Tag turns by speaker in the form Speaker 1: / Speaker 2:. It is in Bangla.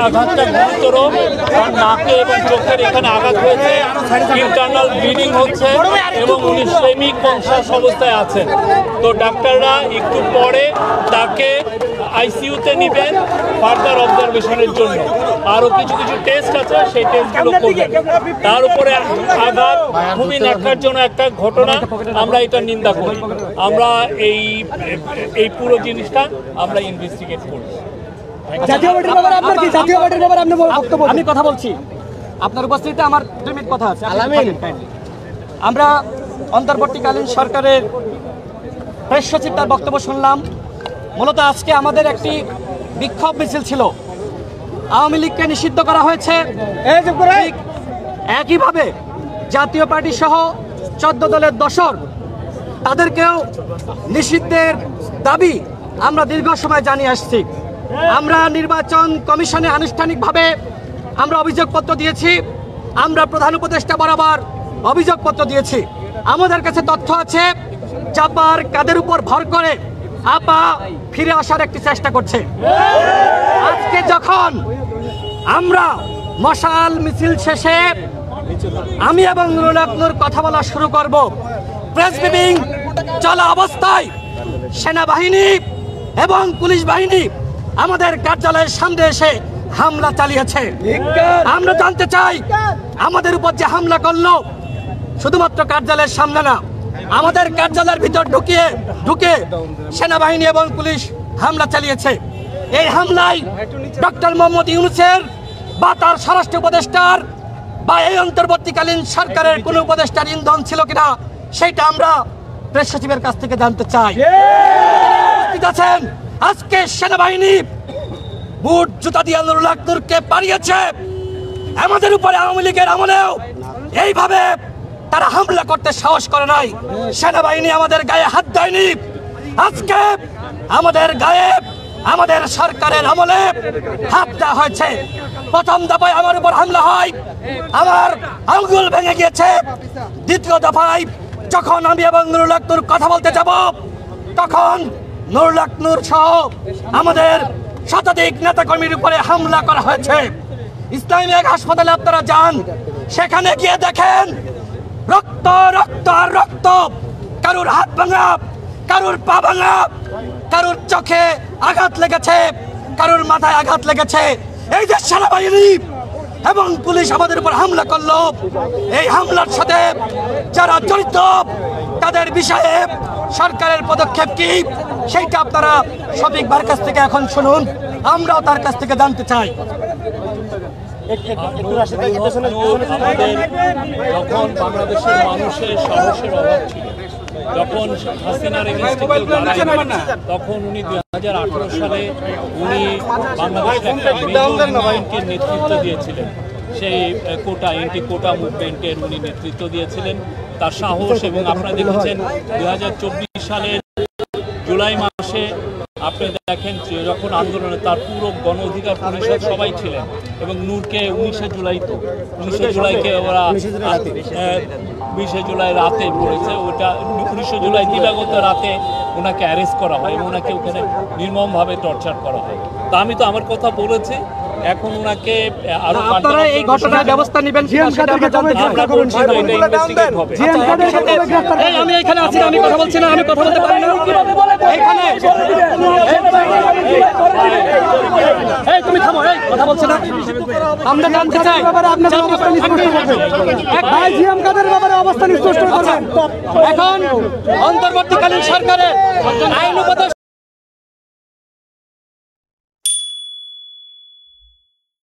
Speaker 1: আঘাতটা গুরুতর, তার নাকে এবং চোখের এখানে আঘাত হয়েছে, ইন্টারনাল ব্লিডিং হচ্ছে এবং উনি সেমি কনশাস অবস্থায় আছেন। তো ডাক্তাররা একটু পরে তাকে আইসিইউতে নেবেন ফার্দার অবজারভেশনের জন্য। আরও কিছু কিছু টেস্ট আছে, সেই টেস্টগুলো করবেন। তার উপরে আঘাত খুবই ন্যাক্কারজনক একটা ঘটনা, আমরা এটা নিন্দা করি। আমরা এই পুরো জিনিসটা আমরা ইনভেস্টিগেট করব।
Speaker 2: জাতীয় পার্টির ব্যাপারে আপনার কি জাতীয় পার্টির ব্যাপারে আপনি বক্তব্য? আমি কথা বলছি, আপনার উপস্থিতিতে আমার 2 মিনিট কথা আছে। আমরা অন্তর্বর্তীকালীন সরকারের প্রেস সচিব তার বক্তব্য শুনলাম। মূলত আজকে আমাদের একটি বিক্ষোভ মিছিল ছিল, আওয়ামী লীগকে নিষিদ্ধ করা হয়েছে। একইভাবে জাতীয় পার্টি সহ 14 দলের দোসর তাদেরকেও নিষিদ্ধের দাবি আমরা দীর্ঘ সময় জানিয়ে আসছি। আমরা নির্বাচন কমিশনে আনুষ্ঠানিকভাবে আমরা অভিযোগপত্র দিয়েছি, আমরা প্রধান উপদেষ্টা বরাবর অভিযোগপত্র দিয়েছি। আমাদের কাছে তথ্য আছে চাপার কাদের উপর ভর করে আপা ফিরে আসার একটি চেষ্টা করছে। আজকে যখন আমরা মশাল মিছিল শেষে আমি এবং নুরুল হক কথা বলা শুরু করব, প্রেস ব্রিফিং চলা অবস্থায় সেনাবাহিনী এবং পুলিশ বাহিনী আমাদের কার্যালয়ের সামনে এসে হামলা চালিয়েছে। আমরা জানতে চাই আমাদের উপর যে হামলা করলো শুধুমাত্র কার্যালয়ের সামনে না, আমাদের কার্যালয়ের ভিতর ঢুকে সেনাবাহিনী এবং পুলিশ হামলা চালিয়েছে। এই হামলায় ডক্টর মোহাম্মদ ইউনূসের বা তার স্বরাষ্ট্র উপদেষ্টার বা এই অন্তর্বর্তীকালীন সরকারের কোন উপদেষ্টার ইন্ধন ছিল কিনা সেটা আমরা প্রেস সচিবের কাছ থেকে জানতে চাই। আছেন আজকে সেনাবাহিনী বুট জুতা দিয়ে নুরুল হককে পাঠিয়েছে। আমাদের উপরে আওয়ামী লীগের আমলেও এইভাবে তারা হামলা করতে সাহস করে নাই। সেনাবাহিনী আমাদের গায়ে হাত দেয়নি। আজকে আমাদের গায়ে আমাদের সরকারের আমলে হাত দেওয়া হয়েছে। প্রথম দফায় আমার উপর হামলা হয়, আমার আঙ্গুল ভেঙে গিয়েছে। দ্বিতীয় দফায় যখন আমি এবং নুরুল হক কথা বলতে যাব, তখন নুরুল হক সহ আমাদের শতাধিক নেতাকর্মীর উপরে হামলা করা হয়েছে। ইসলামী এক হাসপাতালে আপনারা যান, সেখানে গিয়ে দেখেন রক্ত রক্ত আর রক্ত। কারুর হাত ভাঙা, কারুর পা ভাঙা, কারুর চোখে আঘাত লেগেছে, কারুর মাথায় আঘাত লেগেছে। এই যে সেনাবাহিনী এবং পুলিশ আমাদের উপর হামলা করলো, এই হামলার সাথে যারা জড়িত তাদের বিষয়ে সরকারের পদক্ষেপ কি সেইটা আপনারা শফিক ভাইয়ের কাছ থেকে এখন শুনুন, আমরাও তার কাছ থেকে জানতে চাই।
Speaker 1: যখন বাংলাদেশের মানুষের সাহসের অভাব ছিল, যখন হাসিনার তখন উনি 2018 সালে উনি বাংলাদেশকে নেতৃত্ব দিয়েছিলেন। সেই অ্যান্টি কোটা মুভমেন্টের উনি নেতৃত্ব দিয়েছিলেন। তার সাহস এবং আপনারা দেখেছেন 2024 সালের জুলাই মাসে আপনি দেখেন যখন আন্দোলনে তার পুরো গণ অধিকার পরিষদ সবাই ছিলেন এবং নূরকে 19শে জুলাইকে ওরা 20শে জুলাই রাতে পড়েছে, ওটা 19শে জুলাই দিবাগত রাতে ওনাকে অ্যারেস্ট করা হয় এবং ওনাকে ওখানে নির্মমভাবে টর্চার করা হয়। তা আমি তো আমার কথা বলেছি, এখন ওনাকে আরো
Speaker 2: আপনারা এই ঘটনার ব্যবস্থা নেবেন। আমি এখানে আছি, আমি কথা বলছি না, আমি কথা বলতে পারি না এখানে। তুমি থামো, কথা বলছি না। আমরা জানতে চাই এখন অন্তর্বর্তীকালীন সরকারের আইন উপদেষ্টা